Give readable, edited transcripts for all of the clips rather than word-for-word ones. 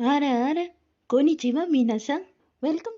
अरे कोनिचिवा मीना-san, वेलकम।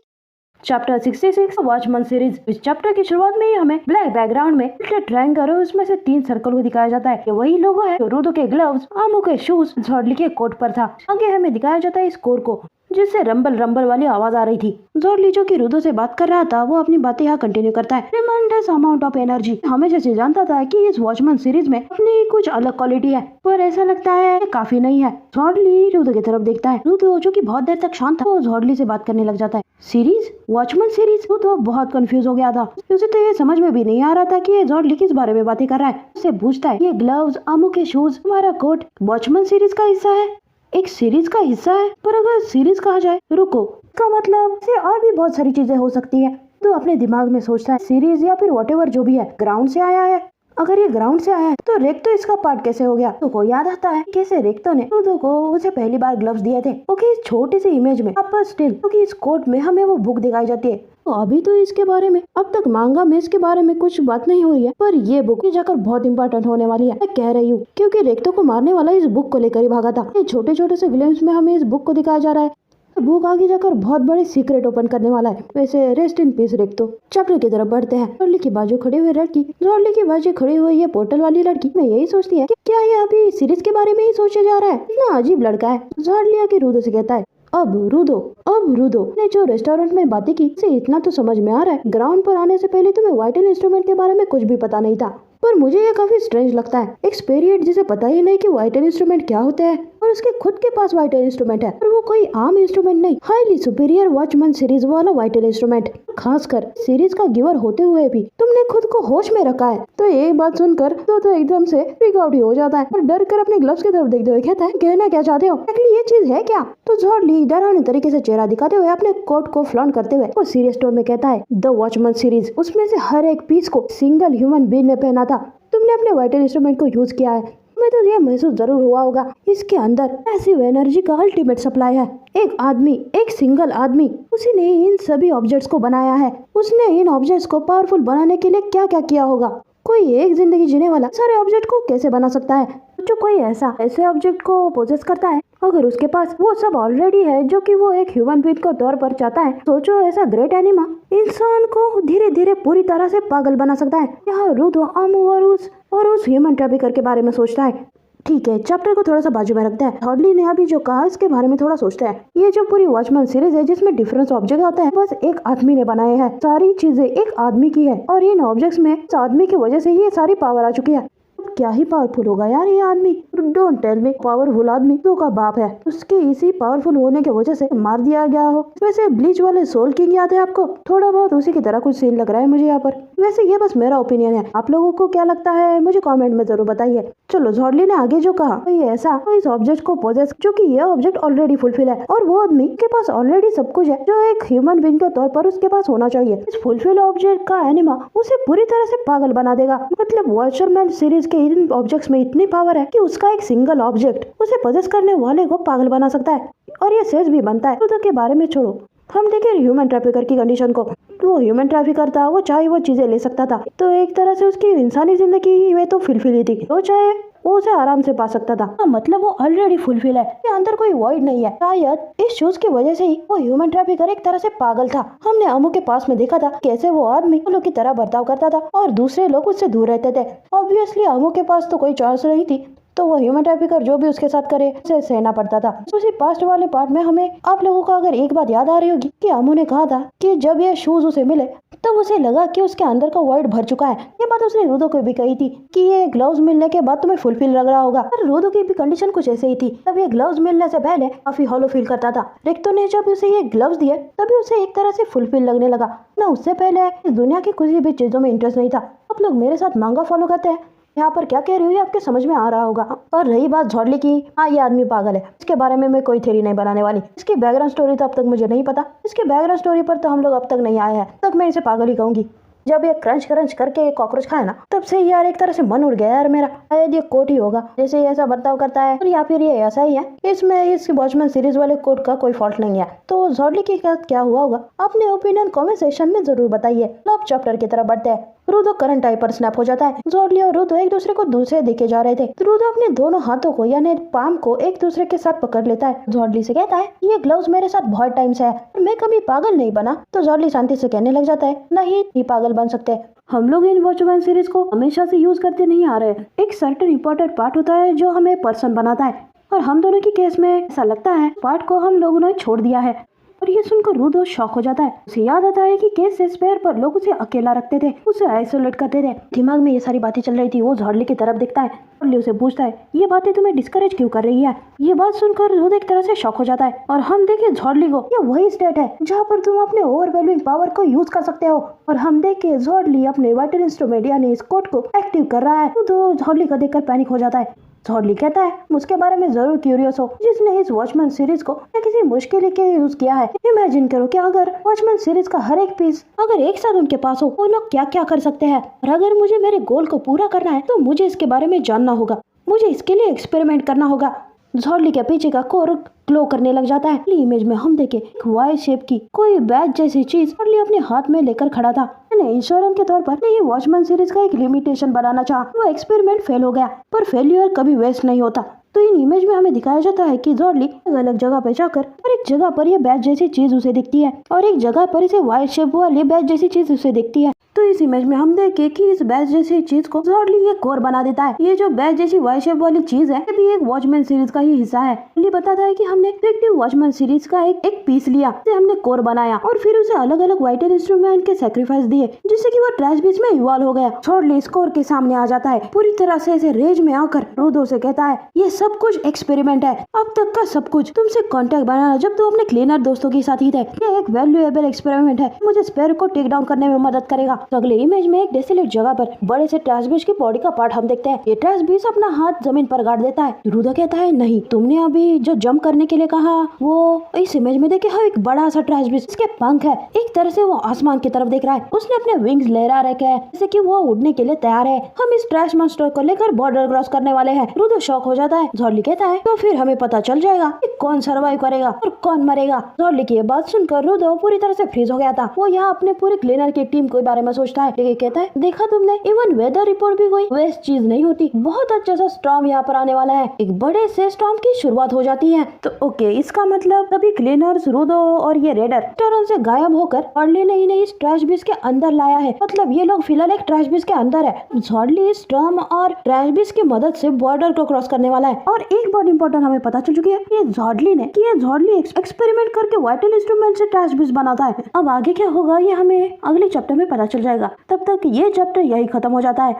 Chapter 66 watchman series. इस चैप्टर की शुरुआत में ही हमें ब्लैक बैकग्राउंड में ट्रायंगल और उसमें से 3 सर्कल को दिखाया जाता है। ये वही लोगो है जो रूडो के ग्लव्स, आमू के शूज, झॉडली के कोट पर था। आगे हमें दिखाया जाता है स्कोर को, जिससे रंबल रंबल वाली आवाज आ रही थी। झॉडली जो कि रूडो से बात कर रहा था, वो अपनी बातें यहाँ कंटिन्यू करता है। ट्रेमेंडस अमाउंट ऑफ एनर्जी। हमेशा से जानता था कि इस वॉचमैन सीरीज में अपनी कुछ अलग क्वालिटी है, पर ऐसा लगता है कि काफी नहीं है। झॉडली रूडो की तरफ देखता है। रूडो जो कि बहुत देर तक शांत था, वो झॉडली से बात करने लग जाता है। Series, watchman series. वो तो बहुत कंफ्यूज हो गया था। उसे तो ये समझ में भी नहीं आ रहा था कि ये झॉडली किस बारे में बातें कर रहा है। उससे पूछता है, ये ग्लव्स, आमू के शूज, हमारा कोट वॉचमैन सीरीज का हिस्सा है? एक सीरीज का हिस्सा है? पर अगर सीरीज कहा जाए, रुको, इसका मतलब से और भी बहुत सारी चीजें हो सकती है। तो अपने दिमाग में सोचता है, सीरीज या फिर व्हाटएवर जो भी है, ग्राउंड से आया है। अगर ये ग्राउंड से आया है तो रेक्तो इसका पार्ट कैसे हो गया? तो को याद आता है कैसे रेक्तो ने रूडो को उसे पहली बार ग्लव्स दिए थे। ओके, इस छोटी सी इमेज में पर स्टिल क्योंकि इस कोट में हमें वो बुक दिखाई जाती है। तो अभी तो इसके बारे में अब तक मांगा में इसके बारे में कुछ बात नहीं हुई है, पर ये बुक जाकर बहुत इंपॉर्टेंट होने वाली है। मैं कह रही हूँ क्योंकि रेक्तो को मारने वाला इस बुक को लेकर ही भागा था। ये छोटे छोटे से ग्लिम्स में हमें इस बुक को दिखाया जा रहा है। बुक आगे जाकर बहुत बड़े सीक्रेट ओपन करने वाला है। वैसे रेस्ट इन पीस रेक्तो। चैप्टर की तरफ बढ़ते हैं। झॉडली की बाजू खड़ी हुई लड़की, झॉडली की बाजू खड़ी हुई ये पोर्टल वाली लड़की में यही सोचती है कि क्या ये अभी सीरीज के बारे में ही सोचे जा रहा है? इतना अजीब लड़का है। झॉडली आके रूडो से कहता है, अब रूडो ने जो रेस्टोरेंट में बातें की, से इतना तो समझ में आ रहा है, ग्राउंड पर आने से पहले तुम्हें वाइटल इंस्ट्रूमेंट के बारे में कुछ भी पता नहीं था। पर मुझे ये काफी स्ट्रेंज लगता है, एक स्पिरिट जिसे पता ही नहीं कि वाइटल इंस्ट्रूमेंट क्या होते हैं, और उसके खुद के पास वाइटल इंस्ट्रूमेंट है, और वो कोई आम इंस्ट्रूमेंट नहीं, हाईली सुपीरियर वॉचमैन सीरीज वाला वाइटल इंस्ट्रूमेंट। खासकर सीरीज का गिवर होते हुए भी तुमने खुद को होश में रखा है। तो ये बात सुनकर तो एकदम से फ्रीक आउट हो जाता है और डर कर अपने ग्लव्स की तरफ देखते हुए कहता है, कहना क्या चाहते हो? एक्चुअली ये चीज है क्या? तो झॉडली डरावने तरीके से चेहरा दिखाते हुए अपने कोट को फ्लॉन्ट करते हुए वो सीरीज टोन में कहता है, द वॉचमैन सीरीज, उसमें से हर एक पीस को सिंगल ह्यूमन बीइंग ने पहना था। तुमने अपने वाइटल इंस्ट्रूमेंट को यूज किया है। तुम्हें तो ये महसूस जरूर हुआ होगा, इसके अंदर पैसिव एनर्जी का अल्टीमेट सप्लाई है। एक आदमी, एक सिंगल आदमी, उसी ने इन सभी ऑब्जेक्ट्स को बनाया है। उसने इन ऑब्जेक्ट्स को पावरफुल बनाने के लिए क्या क्या किया होगा? कोई एक जिंदगी जीने वाला सारे ऑब्जेक्ट को कैसे बना सकता है? जो कोई ऐसे ऑब्जेक्ट को पोजेस करता है, अगर उसके पास वो सब ऑलरेडी है जो कि वो एक ह्यूमन बीइंग को तौर पर चाहता है, सोचो ऐसा ग्रेट एनिमा इंसान को धीरे धीरे पूरी तरह से पागल बना सकता है। यहाँ रूडो आमू और उस ह्यूमन ट्रैफिकर के बारे में सोचता है। ठीक है, चैप्टर को थोड़ा सा बाजू में रखते हैं। झॉडली ने अभी जो कहा इसके बारे में थोड़ा सोचते हैं। ये जो पूरी वॉचमैन सीरीज है जिसमें डिफरेंट ऑब्जेक्ट होते हैं, बस एक आदमी ने बनाए हैं। सारी चीजें एक आदमी की है और इन ऑब्जेक्ट्स में इस आदमी की वजह से ये सारी पावर आ चुकी है। क्या ही पावरफुल होगा यार ये आदमी। डोंट टेल मी पावरफुल आदमी तो का बाप है, उसके इसी पावरफुल होने की वजह से मार दिया गया हो। वैसे ब्लीच वाले सोल किंग याद है आपको? थोड़ा बहुत उसी की तरह कुछ सीन लग रहा है मुझे यहाँ पर। वैसे ये बस मेरा ओपिनियन है, आप लोगों को क्या लगता है मुझे कमेंट में जरूर बताइए। चलो, झॉडली ने आगे जो कहा ये ऐसा, तो इस ऑब्जेक्ट को पोजेस, जो कि ये ऑब्जेक्ट ऑलरेडी फुलफिल है और वो आदमी के पास ऑलरेडी सब कुछ है जो एक ह्यूमन बीइंग के तौर पर उसके पास होना चाहिए। इस फुलफिल ऑब्जेक्ट का एनिमा उसे पूरी तरह से पागल बना देगा। मतलब वॉचमैन सीरीज के इन ऑब्जेक्ट्स में इतनी पावर है कि उसका एक सिंगल ऑब्जेक्ट उसे पोजेस करने वाले को पागल बना सकता है, और ये सेज भी बनता है। तो के बारे में छोड़ो, हम देखें ह्यूमन ट्रैफिकर की कंडीशन को। वो ह्यूमन ट्रैफिकर था, वो चाहे वो चीजें ले सकता था, तो एक तरह से उसकी इंसानी जिंदगी ही वे तो फुलफिल ही थी। वो चाहे वो उसे आराम से पा सकता था। मतलब वो ऑलरेडी फुलफिल है, ये अंदर कोई वॉइड नहीं है। शायद इस शूज की वजह से ही वो ह्यूमन ट्रैफिकर एक तरह से पागल था। हमने अमू के पास में देखा था कैसे वो आदमी लोग की तरह बर्ताव करता था और दूसरे लोग उससे दूर रहते थे। ऑब्वियसली अमू के पास तो कोई चॉइस नहीं थी, तो वो ह्यूमन ट्रैफिकर जो भी उसके साथ करे उसे सहना पड़ता था। उसी पास्ट वाले पार्ट में हमें आप लोगों को अगर एक बात याद आ रही होगी कि अमू ने कहा था कि जब ये शूज उसे मिले तब उसे लगा कि उसके अंदर का वॉइड भर चुका है। ये बात उसने रूडो को भी कही थी कि ये ग्लव्स मिलने के बाद तुम्हें फुलफिल लग रहा होगा। पर रूडो की भी कंडीशन कुछ ऐसे ही थी। तब ये ग्लव्स मिलने से पहले काफी हॉलो फील करता था। रेक्तो ने जब उसे ये ग्लव्स दिए तभी उसे एक तरह से फुलफिल लगने लगा। ना उससे पहले इस दुनिया की किसी भी चीजों में इंटरेस्ट नहीं था। आप लोग मेरे साथ मांगा फॉलो करते हैं, यहाँ पर क्या कह रही हुई आपके समझ में आ रहा होगा। और रही बात झॉडली की, हाँ ये आदमी पागल है, इसके बारे में मैं कोई थ्योरी नहीं बनाने वाली। इसकी बैकग्राउंड स्टोरी तो अब तक मुझे नहीं पता, इसके बैकग्राउंड स्टोरी पर तो हम लोग अब तक नहीं आए हैं, तब मैं इसे पागल ही कहूंगी। जब ये क्रंच क्रंच करके कॉकरोच खाया ना, तब से यार एक तरह से मन उड़ गया यार मेरा, शायद ये कोट ही होगा जैसे ये ऐसा बर्ताव करता है, और या फिर ये ऐसा ही है। इसमें इस वॉचमैन सीरीज वाले कोट का कोई फॉल्ट नहीं है। तो जॉर्डली के साथ क्या हुआ होगा, अपने ओपिनियन कमेंट सेक्शन में जरूर बताइए। अब चैप्टर की तरफ बढ़ते हैं। रूदो करंट टाइप पर स्नैप हो जाता है। जॉर्डली और रूदो एक दूसरे को दूर से देखे जा रहे थे। रूदो अपने दोनों हाथों को यानी पाम को एक दूसरे के साथ पकड़ लेता है। जॉर्डली से कहता है ये ग्लव्स मेरे साथ बहुत टाइम से है, मैं कभी पागल नहीं बना। तो जॉर्डली शांति से कहने लग जाता है नहीं पागल बन सकते, हम लोग इन वॉचमैन सीरीज को हमेशा से यूज करते नहीं आ रहे। एक सर्टेन इंपॉर्टेंट पार्ट होता है जो हमें पर्सन बनाता है, और हम दोनों की केस में ऐसा लगता है पार्ट को हम लोगों ने छोड़ दिया है। और ये सुनकर रूदो शॉक हो जाता है। उसे याद आता है कि केस स्पेयर पर लोग उसे अकेला रखते थे, उसे आइसोलेट करते थे। दिमाग में ये सारी बातें चल रही थी। वो जॉर्डली की तरफ देखता है। जॉर्डली उसे पूछता है ये बातें तुम्हें डिस्करेज क्यों कर रही है। ये बात सुनकर रूदो एक तरह से शॉक हो जाता है। और हम देखे जॉर्डली को, ये वही स्टेट है जहाँ पर तुम अपने ओवरवेलमिंग पावर को यूज कर सकते हो। और हम देखे जॉर्डली अपने वाइटल इंस्ट्रूमेंट यानी इस कोड को एक्टिव कर रहा है। तो जॉर्डली को देखकर पैनिक हो जाता है। जॉर्डली कहता है उसके बारे में जरूर क्यूरियस हो, जिसने इस वॉचमैन सीरीज को किसी मुश्किल के यूज किया है। इमेजिन करो कि अगर वॉचमैन सीरीज का हर एक पीस अगर एक साथ उनके पास हो, वो लोग क्या क्या कर सकते हैं। और अगर मुझे मेरे गोल को पूरा करना है तो मुझे इसके बारे में जानना होगा, मुझे इसके लिए एक्सपेरिमेंट करना होगा। जॉर्डली के पीछे का कोर ग्लो करने लग जाता है। इमेज में हम देखे एक वाई शेप की कोई बैज जैसी चीज जॉर्डली अपने हाथ में लेकर खड़ा था। मैंने इंश्योरेंस के तौर पर ये वॉचमैन सीरीज का एक लिमिटेशन बनाना चाहा। वो एक्सपेरिमेंट फेल हो गया, पर फेल्यूर कभी वेस्ट नहीं होता। तो इन इमेज में हमें दिखाया जाता है कि जॉर्डली अलग अलग जगह पे जाकर और एक जगह पर ये बैज जैसी चीज उसे दिखती है, और एक जगह पर इसे वाई शेप वाली बैज जैसी चीज उसे दिखती है। तो इस इमेज में हम देखे कि इस बैज जैसी चीज को जॉर्डली ये कोर बना देता है। ये जो बैज जैसी वाई शेप वाली चीज है, ये भी एक वॉचमैन सीरीज का ही हिस्सा है। ये बताता है कि हमने इफेक्टिव वॉचमैन सीरीज का एक पीस लिया, जिसे हमने कोर बनाया और फिर उसे अलग अलग वाइटल इंस्ट्रूमेंट के सैक्रिफाइस दिए, जिससे कि वो ट्रैश बीच में इवॉल्व हो गया। जॉर्डली इस कोर के सामने आ जाता है, पूरी तरह से ऐसे रेज में आकर रूदो से कहता है ये सब कुछ एक्सपेरिमेंट है, अब तक का सब कुछ तुमसे कांटेक्ट बनाना जब तुम अपने क्लीनर दोस्तों के साथ ही थे। ये एक वैल्यूएबल एक्सपेरिमेंट है, मुझे स्पेयर को टेक डाउन करने में मदद करेगा। तो अगले इमेज में एक डेसोलेट जगह पर बड़े से ट्रैश बीच की बॉडी का पार्ट हम देखते हैं। ये ट्रैश बीच अपना हाथ जमीन पर गाड़ देता है। रूदो कहता है नहीं, तुमने अभी जो जंप करने के लिए कहा वो इस इमेज में देखे एक बड़ा सा ट्रैश बीच, इसके पंख है, एक तरह से वो आसमान की तरफ देख रहा है। उसने अपने विंग्स लहरा रखे हैं जैसे कि वो उड़ने के लिए तैयार है। हम इस ट्रैश मॉन्स्टर को लेकर बॉर्डर क्रॉस करने वाले हैं। रूदो शॉक हो जाता है। जॉर्डली कहता है तो फिर हमें पता चल जाएगा कि कौन सर्वाइव करेगा और कौन मरेगा। जॉर्डली की ये बात सुनकर रूदो पूरी तरह से फ्रीज हो गया था। वो यहाँ अपने पूरे क्लीनर की टीम के बारे में सोचता है। लेकिन कहता है देखा तुमने, इवन वेदर रिपोर्ट भी कोई वेस्ट चीज नहीं होती। बहुत अच्छा सा स्टॉर्म यहाँ पर आने वाला है, एक बड़े से स्टॉर्म की शुरुआत हो जाती है। तो ओके, इसका मतलब तभी क्लीनर्स, रूदो और ये रेडर टर्न से गायब होकर जॉर्डली ने इन्हें इस ट्रैश बीच के अंदर लाया है। मतलब ये लोग फिलहाल एक ट्रैश बीच के अंदर है। जॉर्डली इस स्टॉर्म और ट्रैश बीच की मदद से बॉर्डर को क्रॉस करने वाला है। और एक बहुत इंपॉर्टेंट हमें पता चल चुकी है, ये जॉर्डली एक्सपेरिमेंट करके वाइटल इंस्ट्रूमेंट से ट्रैश बीच बनाता है। अब आगे क्या होगा ये हमें अगले चैप्टर में पता चल जाएगा। तब तक ये चैप्टर यही खत्म हो जाता है।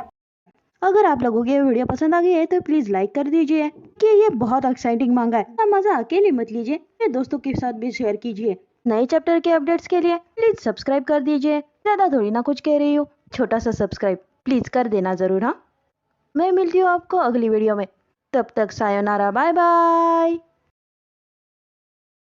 अगर आप लोगों को ये वीडियो पसंद आ गई है तो प्लीज लाइक कर दीजिए कि ये बहुत एक्साइटिंग मांगा है। अब मजा अकेले मत लीजिए, ये दोस्तों के साथ भी शेयर कीजिए। नए चैप्टर के अपडेट्स के लिए प्लीज सब्सक्राइब कर दीजिए। ज्यादा थोड़ी ना कुछ कह रही हूँ, छोटा सा सब्सक्राइब प्लीज कर देना जरूर। हाँ, मैं मिलती हूँ आपको अगली वीडियो में। तब तक सायोनारा, बाय बाय।